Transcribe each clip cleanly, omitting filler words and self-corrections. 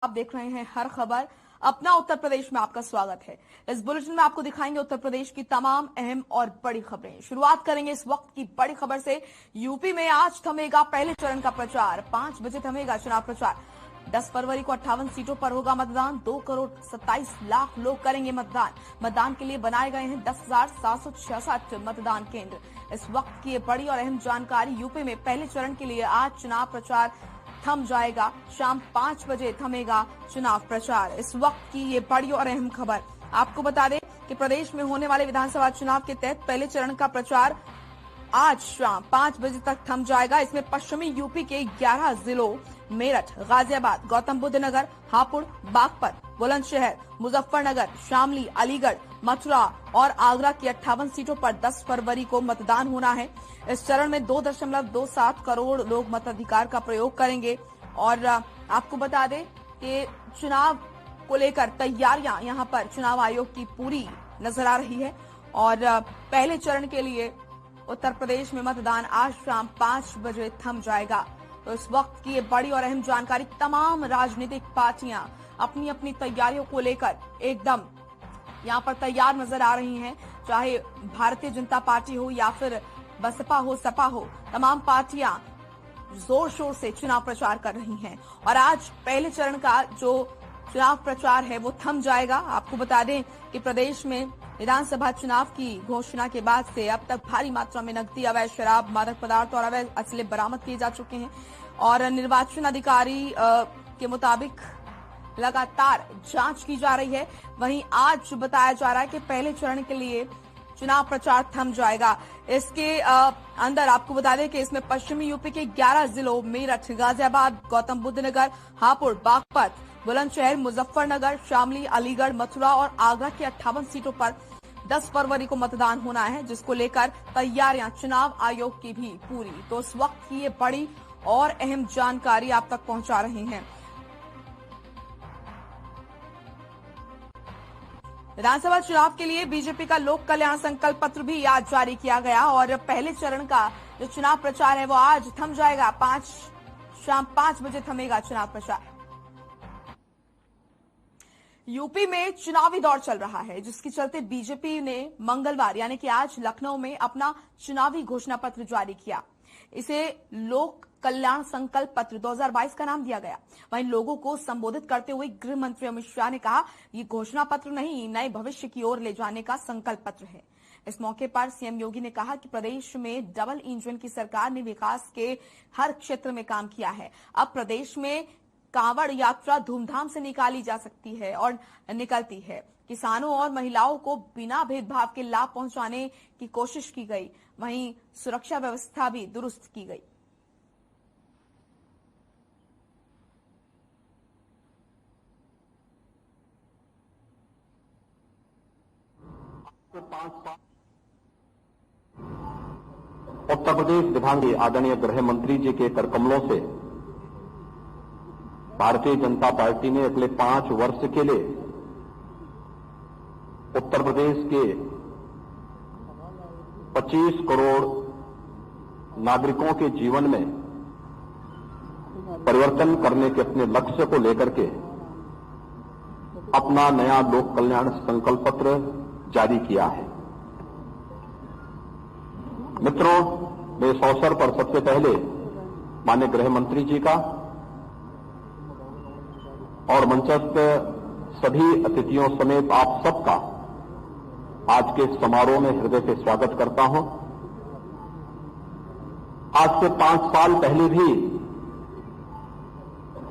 आप देख रहे हैं हर खबर अपना उत्तर प्रदेश में। आपका स्वागत है। इस बुलेटिन में आपको दिखाएंगे उत्तर प्रदेश की तमाम अहम और बड़ी खबरें। शुरुआत करेंगे इस वक्त की बड़ी खबर से। यूपी में आज थमेगा पहले चरण का प्रचार। 5 बजे थमेगा चुनाव प्रचार। 10 फरवरी को 58 सीटों पर होगा मतदान। 2,27,00,000 लोग करेंगे मतदान। मतदान के लिए बनाए गए हैं 10,766 मतदान केंद्र। इस वक्त की ये बड़ी और अहम जानकारी। यूपी में पहले चरण के लिए आज चुनाव प्रचार थम जाएगा। शाम 5 बजे थमेगा चुनाव प्रचार। इस वक्त की ये बड़ी और अहम खबर। आपको बता दें कि प्रदेश में होने वाले विधानसभा चुनाव के तहत पहले चरण का प्रचार आज शाम 5 बजे तक थम जाएगा। इसमें पश्चिमी यूपी के 11 जिलों मेरठ, गाजियाबाद, गौतम बुद्ध नगर, हापुड़, बागपत, बुलंदशहर, मुजफ्फरनगर, शामली, अलीगढ़, मथुरा और आगरा की 58 सीटों पर 10 फरवरी को मतदान होना है। इस चरण में 2.27 करोड़ लोग मताधिकार का प्रयोग करेंगे। और आपको बता दें कि चुनाव को लेकर तैयारियां यहां पर चुनाव आयोग की पूरी नजर आ रही है। और पहले चरण के लिए उत्तर प्रदेश में मतदान आज शाम 5 बजे थम जाएगा। तो इस वक्त की ये बड़ी और अहम जानकारी। तमाम राजनीतिक पार्टियां अपनी अपनी तैयारियों को लेकर एकदम यहां पर तैयार नजर आ रही हैं। चाहे भारतीय जनता पार्टी हो या फिर बसपा हो, सपा हो, तमाम पार्टियां जोर शोर से चुनाव प्रचार कर रही हैं। और आज पहले चरण का जो चुनाव प्रचार है वो थम जाएगा। आपको बता दें कि प्रदेश में विधानसभा चुनाव की घोषणा के बाद से अब तक भारी मात्रा में नकदी, अवैध शराब, मादक पदार्थ और अवैध असले बरामद किए जा चुके हैं। और निर्वाचन अधिकारी के मुताबिक लगातार जांच की जा रही है। वहीं आज बताया जा रहा है कि पहले चरण के लिए चुनाव प्रचार थम जाएगा। इसके अंदर आपको बता दें कि इसमें पश्चिमी यूपी के 11 जिलों मेरठ, गाजियाबाद, गौतम बुद्ध नगर, हापुड़, बागपत, बुलंदशहर, मुजफ्फरनगर, शामली, अलीगढ़, मथुरा और आगरा की 58 सीटों पर 10 फरवरी को मतदान होना है, जिसको लेकर तैयारियां चुनाव आयोग की भी पूरी। तो इस वक्त की ये बड़ी और अहम जानकारी आप तक पहुंचा रहे हैं। विधानसभा चुनाव के लिए बीजेपी का लोक कल्याण संकल्प पत्र भी आज जारी किया गया। और पहले चरण का जो चुनाव प्रचार है वो आज थम जाएगा। शाम 5 बजे थमेगा चुनाव प्रचार। यूपी में चुनावी दौर चल रहा है, जिसके चलते बीजेपी ने मंगलवार यानी कि आज लखनऊ में अपना चुनावी घोषणा पत्र जारी किया। इसे लोक कल्याण संकल्प पत्र 2022 का नाम दिया गया। वहीं लोगों को संबोधित करते हुए गृह मंत्री अमित शाह ने कहा, ये घोषणा पत्र नहीं, नए भविष्य की ओर ले जाने का संकल्प पत्र है। इस मौके पर सीएम योगी ने कहा कि प्रदेश में डबल इंजन की सरकार ने विकास के हर क्षेत्र में काम किया है। अब प्रदेश में कांवड़ यात्रा धूमधाम से निकाली जा सकती है और निकलती है। किसानों और महिलाओं को बिना भेदभाव के लाभ पहुंचाने की कोशिश की गई। वहीं सुरक्षा व्यवस्था भी दुरुस्त की गई। उत्तर प्रदेश विधानसभा आदरणीय गृह मंत्री जी के करकमलों से भारतीय जनता पार्टी ने अगले 5 वर्ष के लिए उत्तर प्रदेश के 25 करोड़ नागरिकों के जीवन में परिवर्तन करने के अपने लक्ष्य को लेकर के अपना नया लोक कल्याण संकल्प पत्र जारी किया है। मित्रों, मैं इस अवसर पर सबसे पहले माननीय गृह मंत्री जी का और मंचस्थ सभी अतिथियों समेत आप सबका आज के समारोह में हृदय से स्वागत करता हूं। आज से 5 साल पहले भी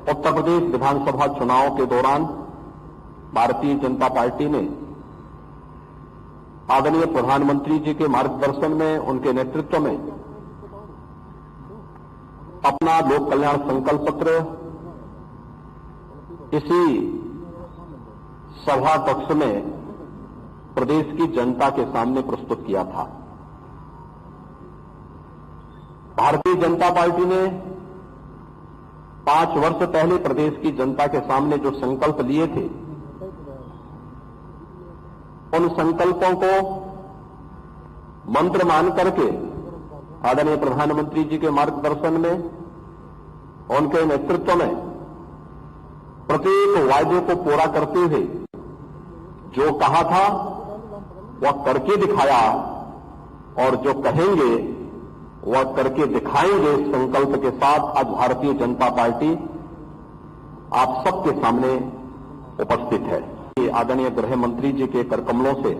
उत्तर प्रदेश विधानसभा चुनाव के दौरान भारतीय जनता पार्टी ने आदरणीय प्रधानमंत्री जी के मार्गदर्शन में, उनके नेतृत्व में अपना लोक कल्याण संकल्प पत्र इसी सभा कक्ष में प्रदेश की जनता के सामने प्रस्तुत किया था। भारतीय जनता पार्टी ने 5 वर्ष पहले प्रदेश की जनता के सामने जो संकल्प लिए थे, उन संकल्पों को मंत्र मान करके आदरणीय प्रधानमंत्री जी के मार्गदर्शन में, उनके नेतृत्व में प्रत्येक वायदे को पूरा करते हुए जो कहा था वह करके दिखाया और जो कहेंगे वह करके दिखाएंगे। इस संकल्प के साथ आज भारतीय जनता पार्टी आप सबके सामने उपस्थित है। आदरणीय गृह मंत्री जी के करकमलों से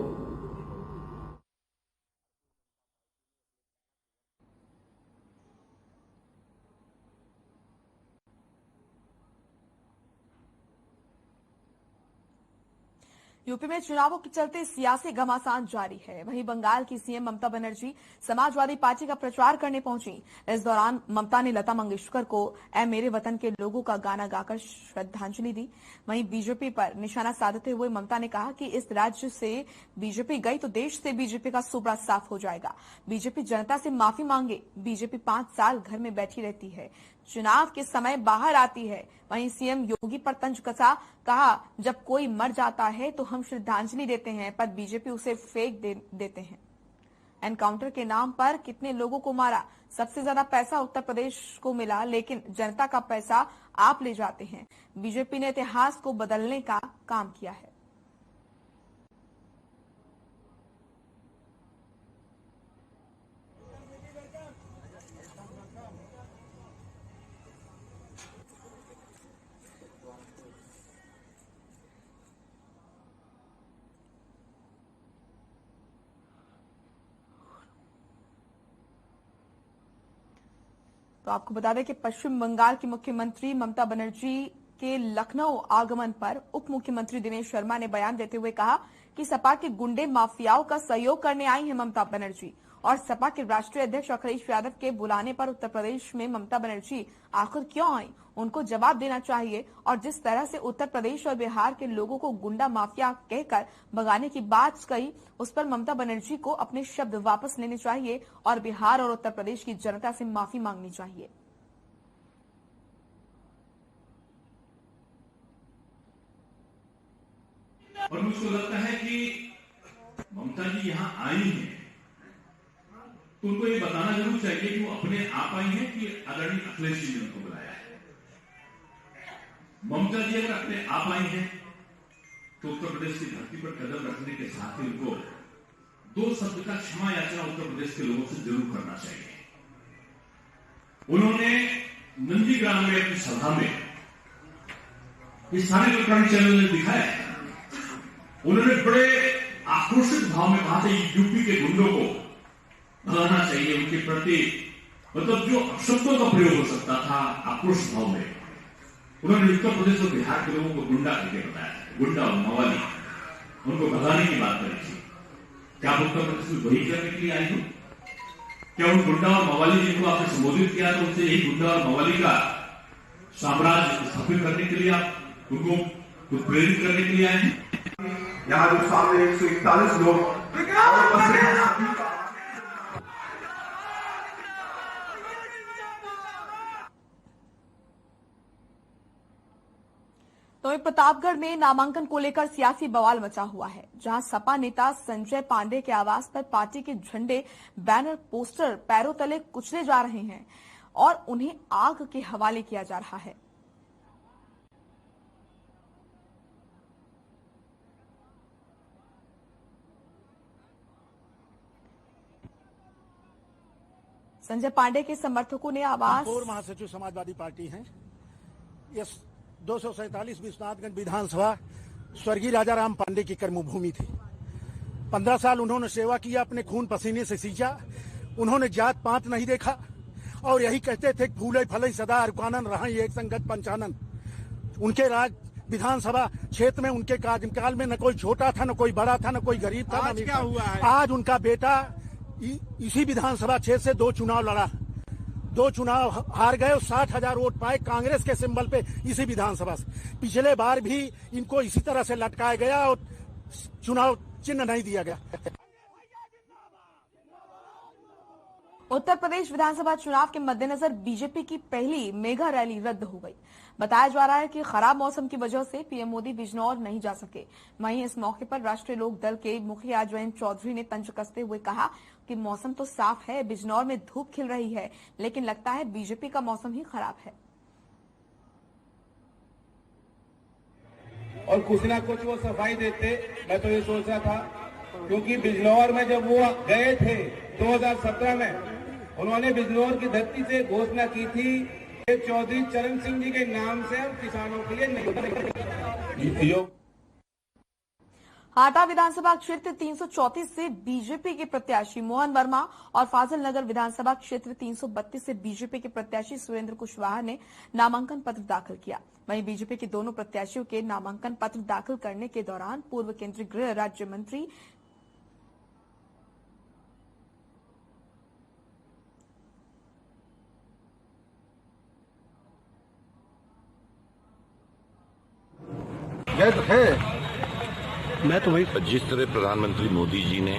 यूपी में चुनावों के चलते सियासी घमासान जारी है। वहीं बंगाल की सीएम ममता बनर्जी समाजवादी पार्टी का प्रचार करने पहुंची। इस दौरान ममता ने लता मंगेशकर को ऐ मेरे वतन के लोगों का गाना गाकर श्रद्धांजलि दी। वहीं बीजेपी पर निशाना साधते हुए ममता ने कहा कि इस राज्य से बीजेपी गई तो देश से बीजेपी का सूबड़ा साफ हो जाएगा। बीजेपी जनता से माफी मांगे। बीजेपी 5 साल घर में बैठी रहती है, चुनाव के समय बाहर आती है। वहीं सीएम योगी पर तंज कसा, कहा जब कोई मर जाता है तो हम श्रद्धांजलि देते हैं, पर बीजेपी उसे फेंक देते हैं। एनकाउंटर के नाम पर कितने लोगों को मारा? सबसे ज्यादा पैसा उत्तर प्रदेश को मिला, लेकिन जनता का पैसा आप ले जाते हैं। बीजेपी ने इतिहास को बदलने का काम किया है। तो आपको बता दें कि पश्चिम बंगाल की मुख्यमंत्री ममता बनर्जी के लखनऊ आगमन पर उप मुख्यमंत्री दिनेश शर्मा ने बयान देते हुए कहा कि सपा के गुंडे माफियाओं का सहयोग करने आई हैं ममता बनर्जी, और सपा के राष्ट्रीय अध्यक्ष अखिलेश यादव के बुलाने पर उत्तर प्रदेश में ममता बनर्जी आखिर क्यों आई, उनको जवाब देना चाहिए। और जिस तरह से उत्तर प्रदेश और बिहार के लोगों को गुंडा माफिया कहकर भगाने की बात कही, उस पर ममता बनर्जी को अपने शब्द वापस लेने चाहिए और बिहार और उत्तर प्रदेश की जनता से माफी मांगनी चाहिए। और मुझको लगता है कि ममता जी यहाँ आई हैं तो उनको ये बताना जरूर चाहिए कि वो अपने आप आई हैं कि आदरणीय अखिलेश जी ने उनको बुलाया है। ममता जी अगर अपने आप आई हैं तो उत्तर प्रदेश की धरती पर कदम रखने के साथ ही उनको 2 शब्द का क्षमा याचना उत्तर प्रदेश के लोगों से जरूर करना चाहिए। उन्होंने नंदीग्राम में अपनी सभा में इस सारे इलेक्ट्रॉनिक चैनल ने दिखाया, उन्होंने बड़े आक्रोशित भाव में कहा था यूपी के गुंडों को भगाना चाहिए, उनके प्रति मतलब जो अपशब्दों का प्रयोग हो सकता था आक्रोश भाव में, उन्होंने उत्तर प्रदेश और बिहार के लोगों को गुंडा करके बताया, गुंडा और मवाली, उनको भगाने की बात करी थी। क्या आप उत्तर प्रदेश में वही करने के लिए आई हो? क्या उन गुंडा और मवाली जिनको आपने संबोधित किया तो उनसे यही गुंडा और मवाली का साम्राज्य स्थापित करने के लिए आप उनको प्रेरित करने के लिए आए हैं? यहाँ जो सामने 141 लोग तो प्रतापगढ़ में नामांकन को लेकर सियासी बवाल मचा हुआ है, जहां सपा नेता संजय पांडे के आवास पर पार्टी के झंडे, बैनर, पोस्टर पैरों तले कुचले जा रहे हैं और उन्हें आग के हवाले किया जा रहा है। संजय पांडे के समर्थकों ने आवाज पूर्व महासचिव समाजवादी पार्टी हैं। ये 247 विश्वनाथगंज विधानसभा स्वर्गीय राजाराम पांडे की कर्मभूमि थी। 15 साल उन्होंने सेवा किया, अपने खून पसीने से सींचा। उन्होंने जात पात नहीं देखा और यही कहते थे फूले फले सदा रुकानन रहा एक संगत पंचानन। उनके राज विधानसभा क्षेत्र में उनके कार्यकाल में न कोई छोटा था, न कोई बड़ा था, न कोई गरीब था। आज क्या हुआ है? आज उनका बेटा इसी विधानसभा क्षेत्र से 2 चुनाव लड़ा, 2 चुनाव हार गए और 60,000 वोट पाए कांग्रेस के सिंबल पे इसी विधानसभा से। पिछले बार भी इनको इसी तरह से लटकाया गया और चुनाव चिन्ह नहीं दिया गया। उत्तर प्रदेश विधानसभा चुनाव के मद्देनजर बीजेपी की पहली मेगा रैली रद्द हो गई। बताया जा रहा है कि खराब मौसम की वजह से पीएम मोदी बिजनौर नहीं जा सके। वहीं इस मौके पर राष्ट्रीय लोक दल के मुखिया जयंत चौधरी ने तंज कसते हुए कहा कि मौसम तो साफ है, बिजनौर में धूप खिल रही है, लेकिन लगता है बीजेपी का मौसम ही खराब है। और कुछ ना कुछ वो सफाई देते। मैं तो ये सोच रहा था, क्योंकि बिजनौर में जब वो गए थे 2017 में, उन्होंने बिजनौर की धरती से घोषणा की थी कि चौधरी चरण सिंह जी के नाम से हम किसानों के लिए हाटा विधानसभा क्षेत्र 334 से बीजेपी के प्रत्याशी मोहन वर्मा और फाजिल नगर विधानसभा क्षेत्र 332 से बीजेपी के प्रत्याशी सुरेंद्र कुशवाहा ने नामांकन पत्र दाखिल किया। वहीं बीजेपी के दोनों प्रत्याशियों के नामांकन पत्र दाखिल करने के दौरान पूर्व केंद्रीय गृह राज्य मंत्री जिस तरह प्रधानमंत्री मोदी जी ने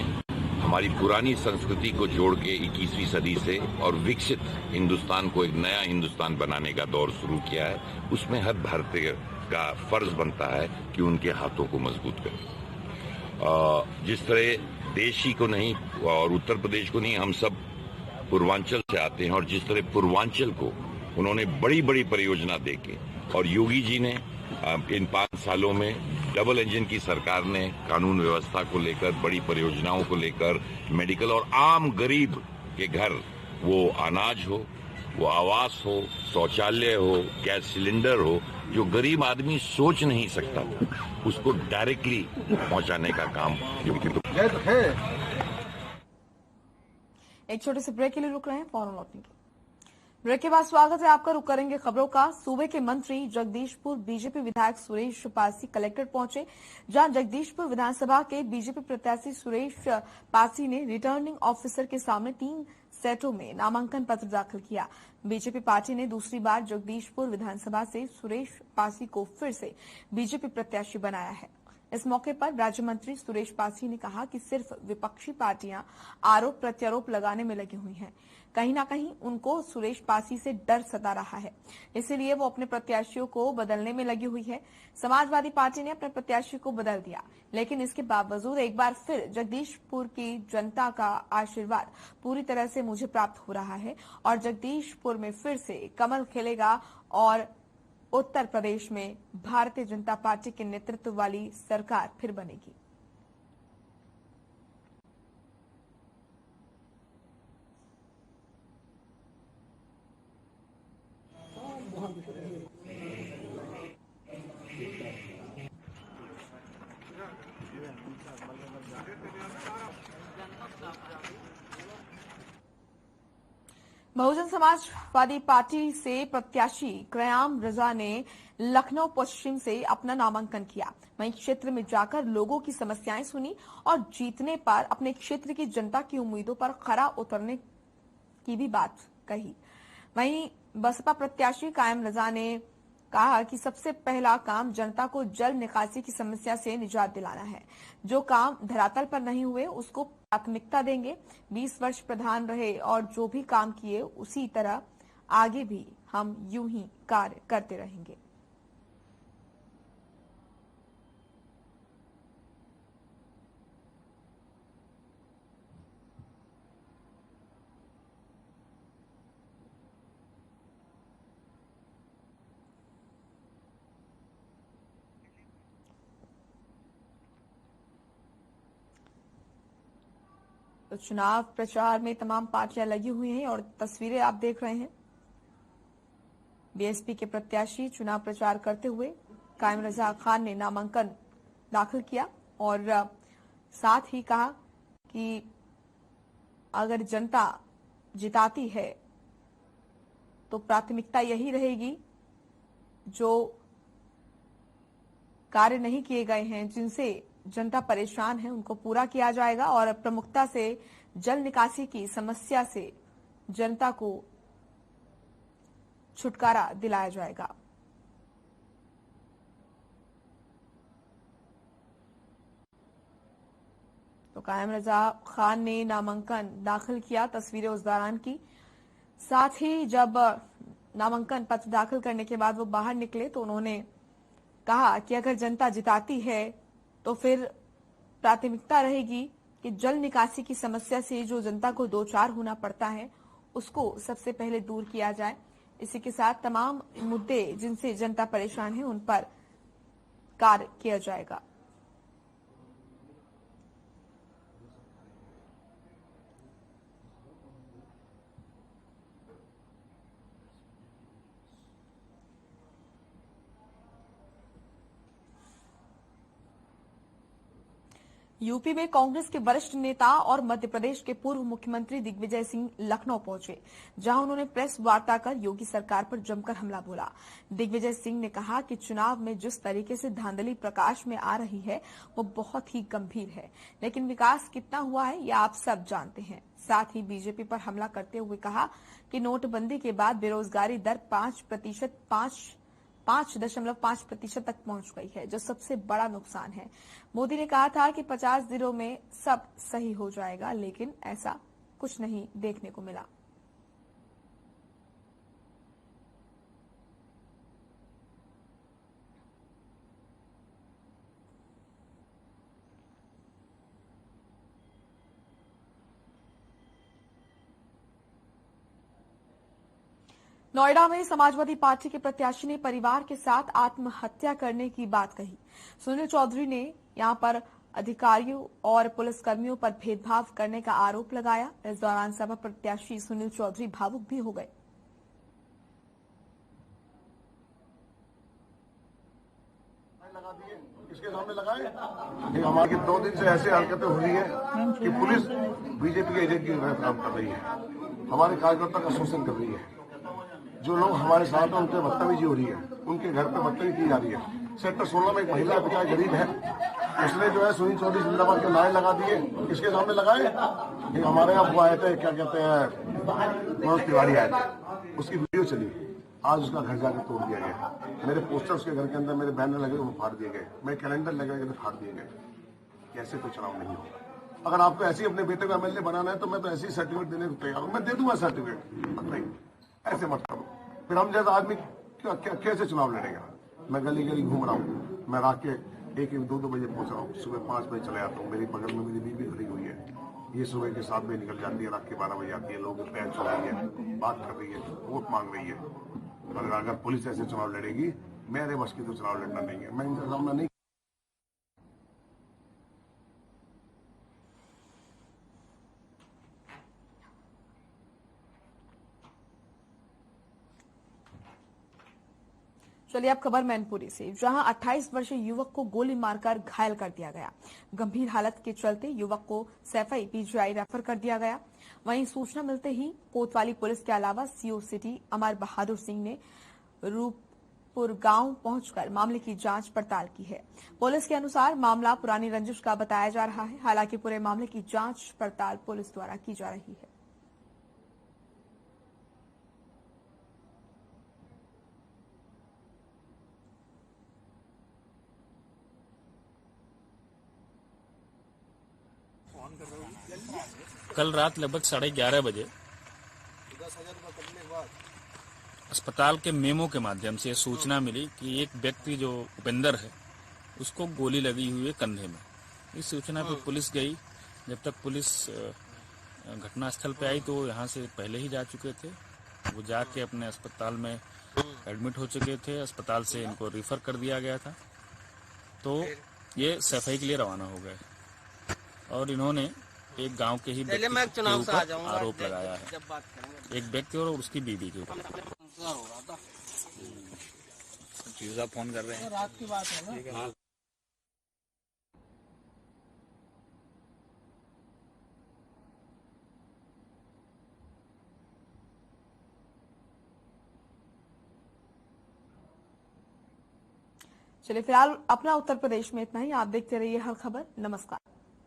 हमारी पुरानी संस्कृति को जोड़ के 21वीं सदी से और विकसित हिंदुस्तान को एक नया हिंदुस्तान बनाने का दौर शुरू किया है, उसमें हर भारतीय का फर्ज बनता है कि उनके हाथों को मजबूत करें। जिस तरह देश ही को नहीं और उत्तर प्रदेश को नहीं, हम सब पूर्वांचल से आते हैं, और जिस तरह पूर्वांचल को उन्होंने बड़ी बड़ी परियोजना देके, और योगी जी ने इन 5 सालों में डबल इंजन की सरकार ने कानून व्यवस्था को लेकर, बड़ी परियोजनाओं को लेकर, मेडिकल और आम गरीब के घर, वो अनाज हो, वो आवास हो, शौचालय हो, गैस सिलेंडर हो, जो गरीब आदमी सोच नहीं सकता उसको डायरेक्टली पहुंचाने का काम है। एक छोटे से ब्रेक के लिए रुक रहे हैं, फौरन लौटेंगे। ब्रेक के बाद स्वागत है आपका। रुक करेंगे खबरों का। सूबे के मंत्री जगदीशपुर बीजेपी विधायक सुरेश पासी कलेक्ट्रेट पहुंचे, जहां जगदीशपुर विधानसभा के बीजेपी प्रत्याशी सुरेश पासी ने रिटर्निंग ऑफिसर के सामने 3 सेटों में नामांकन पत्र दाखिल किया। बीजेपी पार्टी ने दूसरी बार जगदीशपुर विधानसभा से सुरेश पासी को फिर से बीजेपी प्रत्याशी बनाया है। इस मौके पर राज्य मंत्री सुरेश पासी ने कहा कि सिर्फ विपक्षी पार्टियां आरोप प्रत्यारोप लगाने में लगी हुई हैं। कहीं ना कहीं उनको सुरेश पासी से डर सता रहा है, इसीलिए वो अपने प्रत्याशियों को बदलने में लगी हुई है। समाजवादी पार्टी ने अपने प्रत्याशी को बदल दिया, लेकिन इसके बावजूद एक बार फिर जगदीशपुर की जनता का आशीर्वाद पूरी तरह से मुझे प्राप्त हो रहा है और जगदीशपुर में फिर से कमल खिलेगा और उत्तर प्रदेश में भारतीय जनता पार्टी के नेतृत्व वाली सरकार फिर बनेगी। बहुजन समाजवादी पार्टी से प्रत्याशी कयाम रजा ने लखनऊ पश्चिम से अपना नामांकन किया। वहीं क्षेत्र में जाकर लोगों की समस्याएं सुनी और जीतने पर अपने क्षेत्र की जनता की उम्मीदों पर खरा उतरने की भी बात कही। वहीं बसपा प्रत्याशी कायम रजा ने कहा कि सबसे पहला काम जनता को जल निकासी की समस्या से निजात दिलाना है। जो काम धरातल पर नहीं हुए उसको प्राथमिकता देंगे। 20 वर्ष प्रधान रहे और जो भी काम किए उसी तरह आगे भी हम यूं ही कार्य करते रहेंगे। तो चुनाव प्रचार में तमाम पार्टियां लगी हुई हैं और तस्वीरें आप देख रहे हैं। बीएसपी के प्रत्याशी चुनाव प्रचार करते हुए कायम रजा खान ने नामांकन दाखिल किया और साथ ही कहा कि अगर जनता जिताती है तो प्राथमिकता यही रहेगी, जो कार्य नहीं किए गए हैं, जिनसे जनता परेशान है, उनको पूरा किया जाएगा और प्रमुखता से जल निकासी की समस्या से जनता को छुटकारा दिलाया जाएगा। तो कायम रजा खान ने नामांकन दाखिल किया, तस्वीरें उस दौरान की। साथ ही जब नामांकन पत्र दाखिल करने के बाद वो बाहर निकले तो उन्होंने कहा कि अगर जनता जिताती है तो फिर प्राथमिकता रहेगी कि जल निकासी की समस्या से जो जनता को दो चार होना पड़ता है उसको सबसे पहले दूर किया जाए। इसी के साथ तमाम मुद्दे जिनसे जनता परेशान है उन पर कार्य किया जाएगा। यूपी में कांग्रेस के वरिष्ठ नेता और मध्य प्रदेश के पूर्व मुख्यमंत्री दिग्विजय सिंह लखनऊ पहुंचे, जहां उन्होंने प्रेस वार्ता कर योगी सरकार पर जमकर हमला बोला। दिग्विजय सिंह ने कहा कि चुनाव में जिस तरीके से धांधली प्रकाश में आ रही है वो बहुत ही गंभीर है, लेकिन विकास कितना हुआ है यह आप सब जानते हैं। साथ ही बीजेपी पर हमला करते हुए कहा कि नोटबंदी के बाद बेरोजगारी दर 5.5% तक पहुंच गई है, जो सबसे बड़ा नुकसान है। मोदी ने कहा था कि 50 दिनों में सब सही हो जाएगा, लेकिन ऐसा कुछ नहीं देखने को मिला। नोएडा में समाजवादी पार्टी के प्रत्याशी ने परिवार के साथ आत्महत्या करने की बात कही। सुनील चौधरी ने यहां पर अधिकारियों और पुलिसकर्मियों पर भेदभाव करने का आरोप लगाया। इस दौरान सपा प्रत्याशी सुनील चौधरी भावुक भी हो गए। इसके सामने लगाए हमारी 2 दिन से ऐसी हरकतें हो रही है कि पुलिस बीजेपी के एजेंट की तरह काम कर रही है, हमारे कार्यकर्ता का शोषण कर रही है। जो लोग हमारे साथ हैं उनके बदतमीजी हो रही है, उनके घर पे बदतमीजी की जा रही है। सेक्टर 16 में एक महिला बेचारी गरीब है, उसने जो है सुनील चौधरी जिंदाबाद के नारे लगा दिए। इसके सामने लगाए हमारे यहाँ वो आए थे, क्या कहते हैं, मनोज तिवारी आए थे, उसकी वीडियो चली। आज उसका घर जाकर तोड़ दिया गया। मेरे पोस्टर उसके घर के अंदर, मेरे बैनर लगे वो फाड़ दिए गए, मेरे कैलेंडर लगे गए फाड़ दिए गए। कैसे कोई चुनाव नहीं होगा? अगर आपको ऐसे ही अपने बेटे को एमएलए बनाना है तो मैं तो ऐसे ही सर्टिफिकेट देने को तैयार हूँ, मैं दे दूंगा सर्टिफिकेट। नहीं, ऐसे मत करो। फिर हम जैसा आदमी कैसे चुनाव लड़ेगा? मैं गली गली घूम रहा हूँ, मैं रात के 1-2 बजे पहुंच रहा हूँ, सुबह 5 बजे चले आता हूँ। मेरी बगल में मेरी बीवी खड़ी हुई है, ये सुबह के 7 बजे निकल जाती है, रात के 12 बजे आती है। लोगों के पैर छू रही है, बात कर रही है, वोट मांग रही है। अगर पुलिस ऐसे चुनाव लड़ेगी, मेरे बस की तो चुनाव लड़ना नहीं है, मैं इनका सामना नहीं। चलिए अब खबर मैनपुरी से, जहां 28 वर्षीय युवक को गोली मारकर घायल कर दिया गया। गंभीर हालत के चलते युवक को सैफई पीजीआई रेफर कर दिया गया। वहीं सूचना मिलते ही कोतवाली पुलिस के अलावा सीओ सिटी अमर बहादुर सिंह ने रूपपुर गांव पहुंचकर मामले की जांच पड़ताल की है। पुलिस के अनुसार मामला पुरानी रंजिश का बताया जा रहा है। हालांकि पूरे मामले की जांच पड़ताल पुलिस द्वारा की जा रही है। कल रात लगभग 11:30 बजे अस्पताल के मेमो के माध्यम से सूचना मिली कि एक व्यक्ति जो उपेंद्र है उसको गोली लगी हुई है कंधे में। इस सूचना पर पुलिस गई। जब तक पुलिस घटनास्थल पे आई तो यहाँ से पहले ही जा चुके थे। वो जाके अपने अस्पताल में एडमिट हो चुके थे। अस्पताल से इनको रेफर कर दिया गया था। तो ये सफाई के लिए रवाना हो गए और इन्होंने एक गांव के ही व्यक्ति के ऊपर आरोप लगाया है, एक व्यक्ति और उसकी बीवी के ऊपर। फोन कर रहे हैं, रात की बात है ना। चलिए फिलहाल अपना उत्तर प्रदेश में इतना ही। आप देखते रहिए हर खबर। नमस्कार।